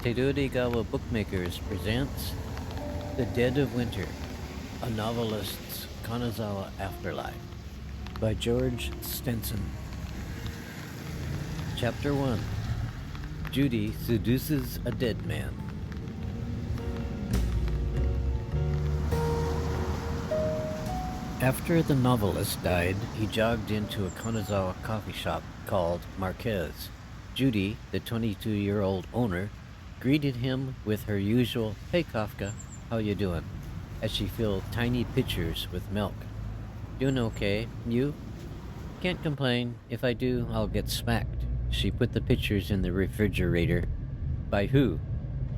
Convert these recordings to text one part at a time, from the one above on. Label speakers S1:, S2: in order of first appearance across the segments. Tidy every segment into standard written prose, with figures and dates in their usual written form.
S1: Terudigawa Bookmakers presents The Dead of Winter, a novelist's Kanazawa afterlife by George Stenson. Chapter 1. Judy seduces a dead man. After the novelist died, he jogged into a Kanazawa coffee shop called Marquez. Judy, the 22-year-old owner, greeted him with her usual, "Hey Kafka, how you doing?" as she filled tiny pitchers with milk. "Doing okay. You?" "Can't complain. If I do, I'll get smacked." She put the pitchers in the refrigerator. "By who?"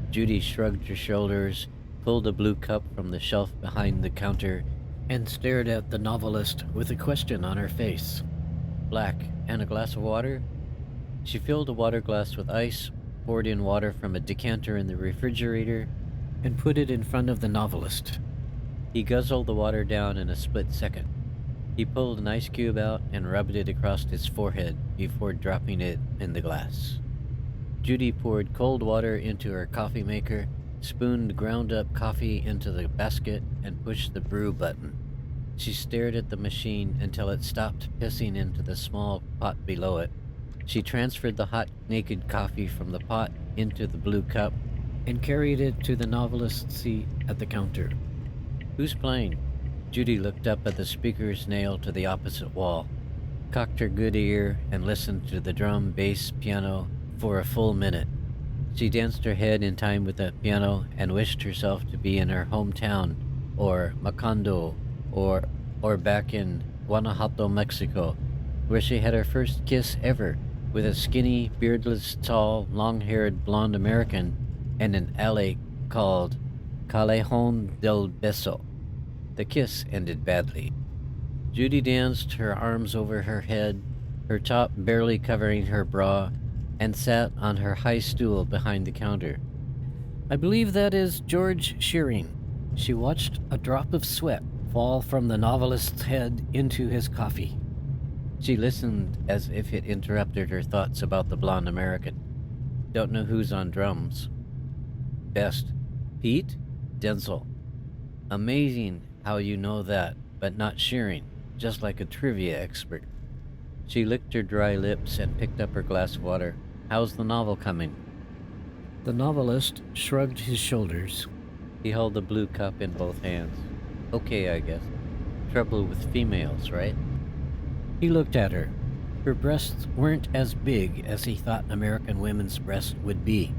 S1: Judy shrugged her shoulders, pulled a blue cup from the shelf behind the counter, and stared at the novelist with a question on her face. "Black, and a glass of water?" She filled a water glass with ice, poured in water from a decanter in the refrigerator, and put it in front of the novelist. He guzzled the water down in a split second. He pulled an ice cube out and rubbed it across his forehead before dropping it in the glass. Judy poured cold water into her coffee maker, spooned ground-up coffee into the basket, and pushed the brew button. She stared at the machine until it stopped pissing into the small pot below it. She transferred the hot, naked coffee from the pot into the blue cup and carried it to the novelist's seat at the counter. "Who's playing?" Judy looked up at the speakers nailed to the opposite wall, cocked her good ear, and listened to the drum, bass, piano for a full minute. She danced her head in time with the piano and wished herself to be in her hometown, or Macondo, or back in Guanajuato, Mexico, where she had her first kiss ever with a skinny, beardless, tall, long-haired blonde American in an alley called Callejón del Beso. The kiss ended badly. Judy danced, her arms over her head, her top barely covering her bra, and sat on her high stool behind the counter. "I believe that is George Shearing." She watched a drop of sweat fall from the novelist's head into his coffee. She listened as if it interrupted her thoughts about the blonde American. "Don't know who's on drums." "Best. Pete? Denzel." "Amazing how you know that, but not Shearing, just like a trivia expert." She licked her dry lips and picked up her glass of water. "How's the novel coming?" The novelist shrugged his shoulders. He held the blue cup in both hands. "Okay, I guess. Trouble with females, right?" He looked at her. Her breasts weren't as big as he thought American women's breasts would be.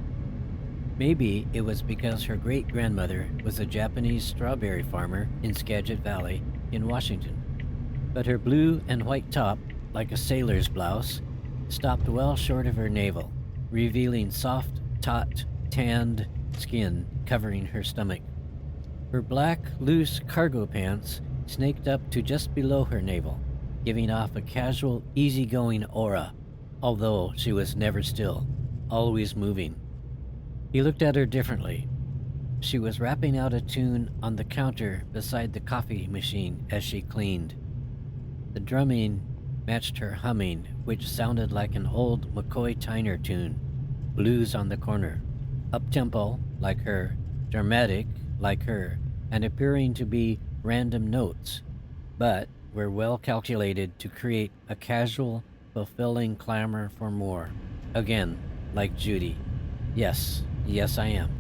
S1: Maybe it was because her great-grandmother was a Japanese strawberry farmer in Skagit Valley in Washington. But her blue and white top, like a sailor's blouse, stopped well short of her navel, revealing soft, taut, tanned skin covering her stomach. Her black, loose cargo pants snaked up to just below her navel, giving off a casual, easygoing aura, although she was never still, always moving. He looked at her differently. She was rapping out a tune on the counter beside the coffee machine as she cleaned. The drumming matched her humming, which sounded like an old McCoy Tyner tune, blues on the corner, up-tempo like her, dramatic like her, and appearing to be random notes, but were well calculated to create a casual, fulfilling clamor for more. Again, like Judy. Yes, I am.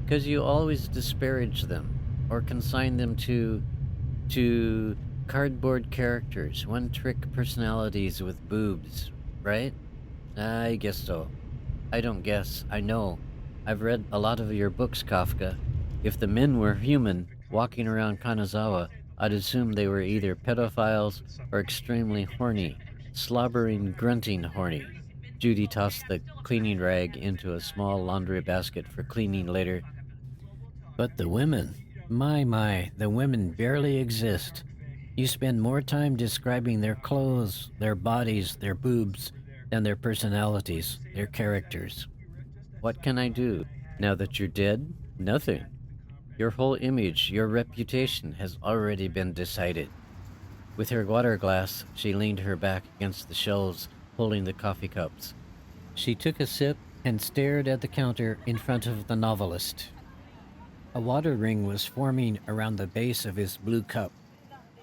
S1: "'Cause you always disparage them, or consign them to cardboard characters, one-trick personalities with boobs, right?" "I guess so." "I don't guess, I know. I've read a lot of your books, Kafka. If the men were human, walking around Kanazawa, I'd assume they were either pedophiles or extremely horny, slobbering, grunting horny." Judy tossed the cleaning rag into a small laundry basket for cleaning later. "But the women, my, the women barely exist. You spend more time describing their clothes, their bodies, their boobs, than their personalities, their characters." "What can I do? Now that you're dead? Nothing. Your whole image, your reputation has already been decided." With her water glass, she leaned her back against the shelves, holding the coffee cups. She took a sip and stared at the counter in front of the novelist. A water ring was forming around the base of his blue cup.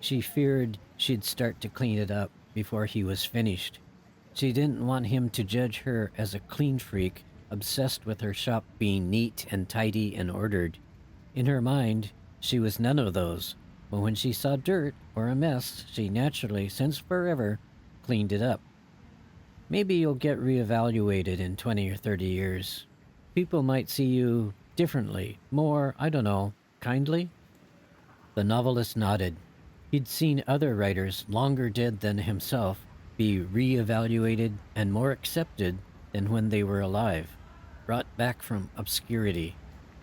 S1: She feared she'd start to clean it up before he was finished. She didn't want him to judge her as a clean freak, obsessed with her shop being neat and tidy and ordered. In her mind, she was none of those, but when she saw dirt or a mess, she naturally, since forever, cleaned it up. Maybe you'll get reevaluated in 20 or 30 years. People might see you differently, more, I don't know, kindly? The novelist nodded. He'd seen other writers longer dead than himself be reevaluated and more accepted than when they were alive, brought back from obscurity.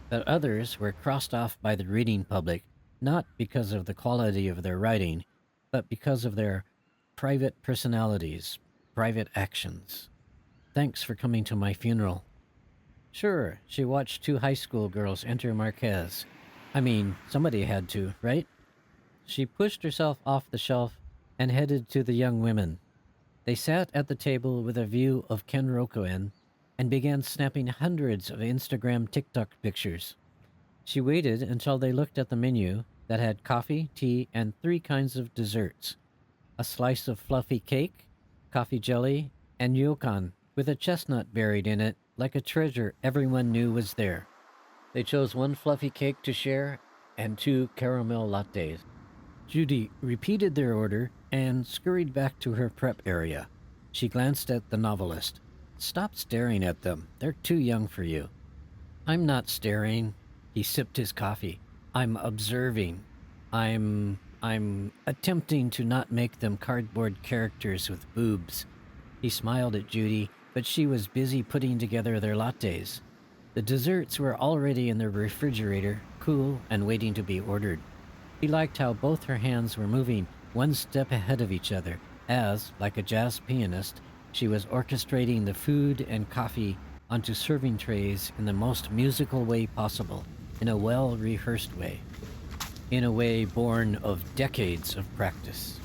S1: But others were crossed off by the reading public, not because of the quality of their writing, but because of their private personalities, private actions. Thanks for coming to my funeral. Sure, she watched two high school girls enter Marquez. I mean, somebody had to, right? She pushed herself off the shelf and headed to the young women. They sat at the table with a view of Ken Rokoen and began snapping hundreds of Instagram TikTok pictures. She waited until they looked at the menu that had coffee, tea, and three kinds of desserts: a slice of fluffy cake, coffee jelly, and ryokan with a chestnut buried in it like a treasure everyone knew was there. They chose one fluffy cake to share and two caramel lattes. Judy repeated their order and scurried back to her prep area. She glanced at the novelist. Stop staring at them. They're too young for you. I'm not staring. He sipped his coffee. I'm observing. I'm attempting to not make them cardboard characters with boobs. He smiled at Judy, but she was busy putting together their lattes. The desserts were already in the refrigerator, cool and waiting to be ordered. He liked how both her hands were moving one step ahead of each other as, like a jazz pianist, she was orchestrating the food and coffee onto serving trays in the most musical way possible, in a well-rehearsed way, in a way born of decades of practice.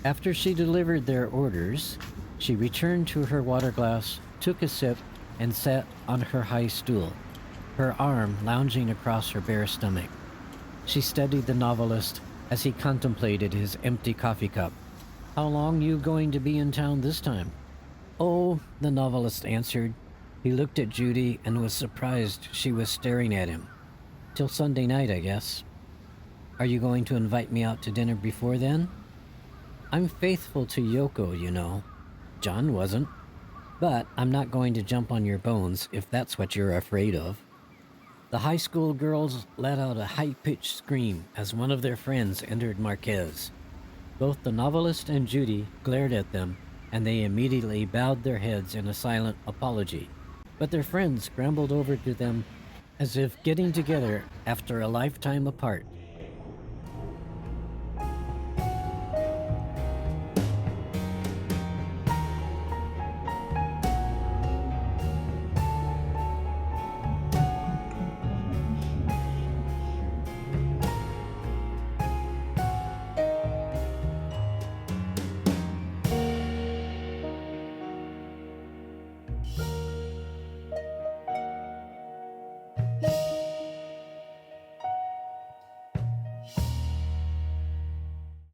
S1: After she delivered their orders, she returned to her water glass, took a sip, and sat on her high stool, her arm lounging across her bare stomach. She studied the novelist as he contemplated his empty coffee cup. How long you going to be in town this time? Oh, the novelist answered. He looked at Judy and was surprised she was staring at him. Till Sunday night, I guess. Are you going to invite me out to dinner before then? I'm faithful to Yoko, you know. John wasn't. But I'm not going to jump on your bones if that's what you're afraid of. The high school girls let out a high-pitched scream as one of their friends entered Marquez. Both the novelist and Judy glared at them, and they immediately bowed their heads in a silent apology. But their friends scrambled over to them as if getting together after a lifetime apart.